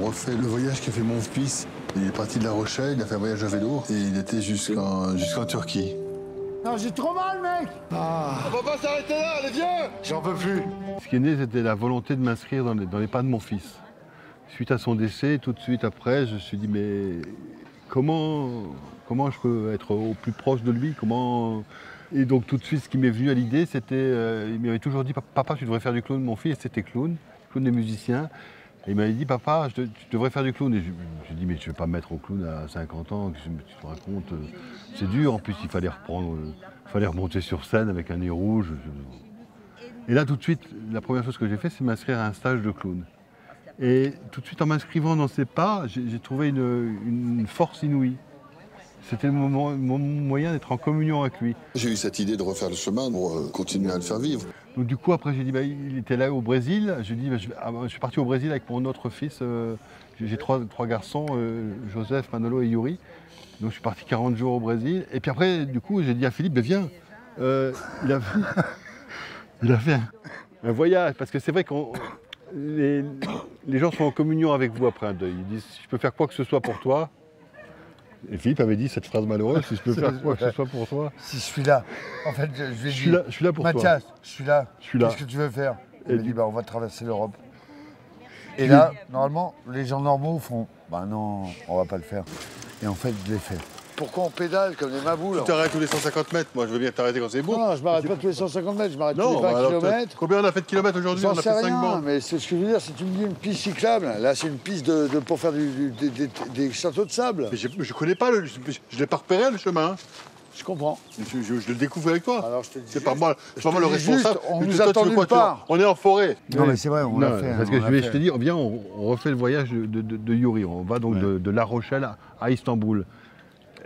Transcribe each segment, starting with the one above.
on refait le voyage qu'a fait mon fils. Il est parti de La Rochelle, il a fait un voyage à vélo et il était jusqu'en Turquie. Non, j'ai trop mal, mec. On va pas s'arrêter là, les vieux. J'en peux plus. Ce qui est né, c'était la volonté de m'inscrire dans les pas de mon fils. Suite à son décès, tout de suite après, je me suis dit, mais comment je peux être au plus proche de lui, Et donc tout de suite, ce qui m'est venu à l'idée, c'était, il m'avait toujours dit, papa, tu devrais faire du clown. Mon fils, c'était clown des musiciens. Et il m'avait dit, papa, tu devrais faire du clown. Et je lui ai dit, mais je ne vais pas me mettre au clown à 50 ans, tu te racontes, c'est dur. En plus, il fallait remonter sur scène avec un nez rouge. Et là, tout de suite, la première chose que j'ai fait, c'est m'inscrire à un stage de clown. Et tout de suite, en m'inscrivant dans ces pas, j'ai trouvé une force inouïe. C'était mon moyen d'être en communion avec lui. J'ai eu cette idée de refaire le chemin pour continuer à le faire vivre. Donc du coup, après, j'ai dit, il était là au Brésil. J'ai dit, je suis parti au Brésil avec mon autre fils. J'ai trois garçons, Joseph, Manolo et Yuri. Donc je suis parti 40 jours au Brésil. Et puis après, du coup, j'ai dit à Philippe, viens. Il a fait un voyage. Parce que c'est vrai que les gens sont en communion avec vous après un deuil. Ils disent, si je peux faire quoi que ce soit pour toi. Et Philippe avait dit cette phrase malheureuse, si je peux faire quoi que ce soit pour toi. Si je suis là, en fait, je lui ai dit, je suis là pour toi. Mathias, je suis là. Qu'est-ce que tu veux faire? Il m'a dit, on va traverser l'Europe. Et là, normalement, les gens normaux font, non, on va pas le faire. Et en fait, je l'ai fait. Pourquoi on pédale comme des maboules? Tu t'arrêtes tous les 150 mètres, moi je veux bien t'arrêter quand c'est beau. Non, je m'arrête pas tous les 150 mètres, je m'arrête tous les 20 km. Combien on a fait de kilomètres aujourd'hui? On a fait 5 bancs. Mais c'est ce que je veux dire, si tu me dis une piste cyclable, là c'est une piste pour faire des châteaux de sable. Mais je connais pas, je l'ai pas repéré le chemin. Je comprends. Je le découvre avec toi. Alors je te dis. C'est pas moi le responsable. On nous attend nulle part. On est en forêt. Non mais c'est vrai, on l'a fait. Parce que je te dis, viens, on refait le voyage de Yuri. On va donc de La Rochelle à Istanbul.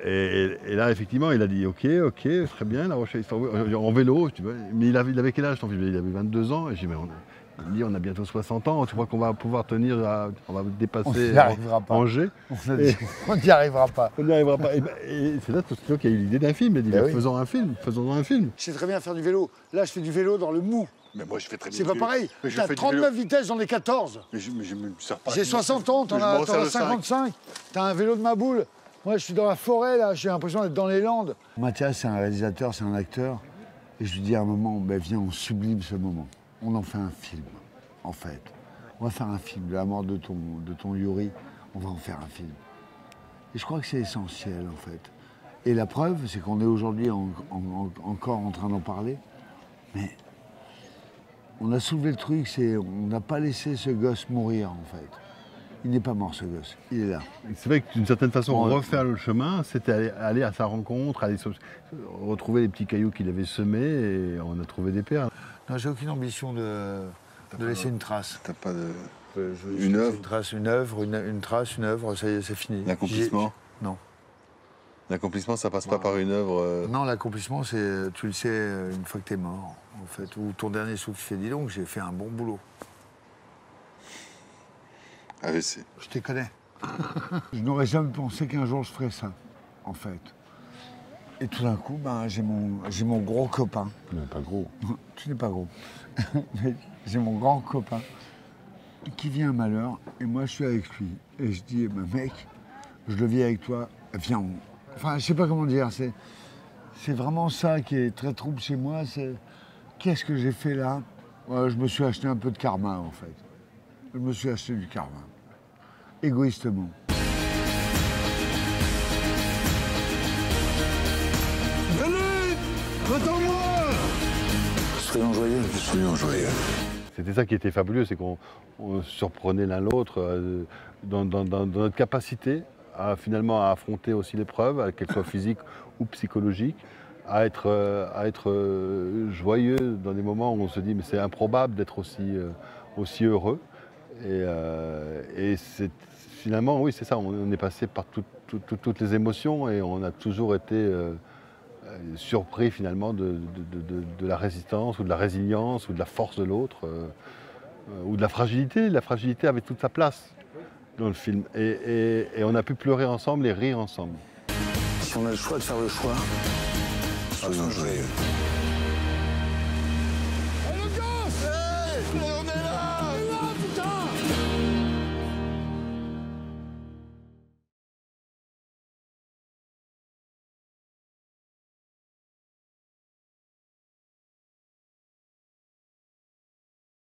Et là, effectivement, il a dit ok, très bien, La Rochelle, Istanbul, en vélo. Mais il avait quel âge ton fils? Il avait 22 ans. Et j'ai dit, mais on a bientôt 60 ans. Tu crois qu'on va pouvoir tenir, on va dépasser Angers? On n'y arrivera pas. On n'y arrivera pas. Et c'est là qu'il y a eu l'idée d'un film. Il a dit, faisons un film. Je sais très bien faire du vélo. Là, je fais du vélo dans le mou. Mais moi, je fais très bien. C'est pas pareil. T'as 39 vitesses, j'en ai 14. Mais je me sers pas. J'ai 60 ans, t'en as 55. T'as un vélo de ma boule. Moi, je suis dans la forêt, là, j'ai l'impression d'être dans les Landes. Mathias, c'est un réalisateur, c'est un acteur. Et je lui dis à un moment, viens, on sublime ce moment. On en fait un film, en fait. On va faire un film de la mort de ton Yuri. On va en faire un film. Et je crois que c'est essentiel, en fait. Et la preuve, c'est qu'on est aujourd'hui encore en train d'en parler. Mais on a soulevé le truc, on n'a pas laissé ce gosse mourir, en fait. Il n'est pas mort, ce gosse. Il est là. C'est vrai que d'une certaine façon, refaire le chemin, c'était aller à sa rencontre, aller retrouver les petits cailloux qu'il avait semés et on a trouvé des perles. Non, j'ai aucune ambition de laisser une trace. T'as pas de... Une œuvre, une trace, ça y est, c'est fini. L'accomplissement? Non. L'accomplissement, ça passe pas par une œuvre... Non, l'accomplissement, c'est, tu le sais, une fois que t'es mort, en fait. Ou ton dernier souffle fait, dis donc, j'ai fait un bon boulot. AVC. Je te connais. Je n'aurais jamais pensé qu'un jour je ferais ça, en fait. Et tout d'un coup, j'ai mon gros copain. Non, pas gros. Tu n'es pas gros. Mais j'ai mon grand copain qui vit un malheur et moi je suis avec lui. Et je dis, mec, je le vis avec toi, viens. Enfin, je sais pas comment dire. C'est vraiment ça qui est très trouble chez moi. C'est qu'est-ce que j'ai fait là? Je me suis acheté un peu de karma, en fait. Je me suis acheté du karma. Égoïstement. Venez! Attends-moi! Soyons joyeux. Soyons joyeux. C'était ça qui était fabuleux, c'est qu'on surprenait l'un l'autre dans notre capacité à finalement à affronter aussi l'épreuve, qu'elle soit physique ou psychologique, à être joyeux dans des moments où on se dit mais c'est improbable d'être aussi heureux. Et c'est finalement, oui, c'est ça, on est passé par toutes les émotions et on a toujours été surpris finalement de la résistance ou de la résilience ou de la force de l'autre ou de la fragilité. La fragilité avait toute sa place dans le film et on a pu pleurer ensemble et rire ensemble. Si on a le choix de faire le choix, soyons joyeux.